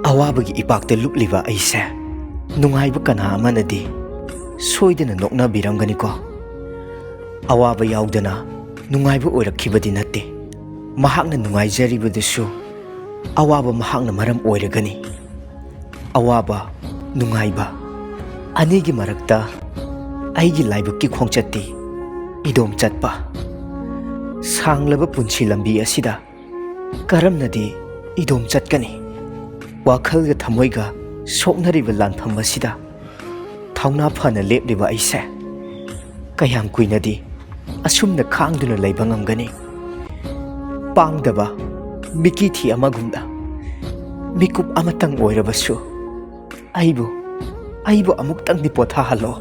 ꯑꯋꯥꯕꯒꯤ ꯏꯄꯥꯛꯇ ꯂꯨꯞꯂꯤꯕ ꯑꯩꯁꯦ ꯅꯨꯡꯉꯥꯏꯕ ꯀꯅꯥ ꯑꯃꯅꯗꯤ ꯁꯣꯏꯗꯅ ꯅꯣꯛꯅꯕꯤꯔꯝꯒꯅꯤꯀꯣ꯫ ꯑꯋꯥꯕ ꯌꯥꯎꯗꯅ ꯅꯨꯡꯉꯥꯏꯕ ꯑꯣꯏꯔꯛꯈꯤꯕꯗꯤ ꯅꯠꯇꯦ, ꯃꯍꯥꯛꯅ ꯅꯨꯡꯉꯥꯏꯖꯔꯤꯕꯗꯨꯁꯨ ꯑꯋꯥꯕ ꯃꯍꯥꯛꯅ ꯃꯔꯝ ꯑꯣꯏꯔꯒꯅꯤ꯫ ꯑꯋꯥꯕ ꯅꯨꯡꯉꯥꯏꯕ ꯑꯅꯤꯒꯤ ꯃꯔꯛꯇ ꯑꯩꯒꯤ ꯂꯥꯏꯕꯛꯀꯤ ꯈꯣꯡꯆꯠꯇꯤ ꯏꯗꯣꯝ ꯆꯠꯄ꯫ ꯁꯥꯡꯂꯕ ꯄꯨꯟꯁꯤ ꯂꯝꯕꯤ ꯑꯁꯤꯗ ꯀꯔꯝꯅꯗꯤ ꯏꯗꯣꯝ ꯆꯠꯀꯅꯤ? ꯋꯥꯈꯜꯒ ꯊꯃꯣꯏꯒ ꯁꯣꯛꯅꯔꯤꯕ ꯂꯥꯟꯐꯝ ꯑꯁꯤꯗ ꯊꯧꯅꯥ ꯐꯅ ꯂꯦꯞꯂꯤꯕ ꯑꯩꯁꯦ ꯀꯌꯥꯝ ꯀꯨꯏꯅꯗꯤ ꯑꯁꯨꯝꯅ ꯈꯥꯡꯗꯨꯅ ꯂꯩꯕ ꯉꯝꯒꯅꯤ? ꯄꯥꯡꯗꯕ ꯃꯤꯀꯤꯊꯤ ꯑꯃꯒꯨꯝꯅ ꯃꯤꯀꯨꯞ ꯑꯃꯇꯪ ꯑꯣꯏꯔꯕꯁꯨ ꯑꯩꯕꯨ ꯑꯃꯨꯛꯇꯪꯗꯤ ꯄꯣꯊꯥꯍꯜꯂꯣ꯫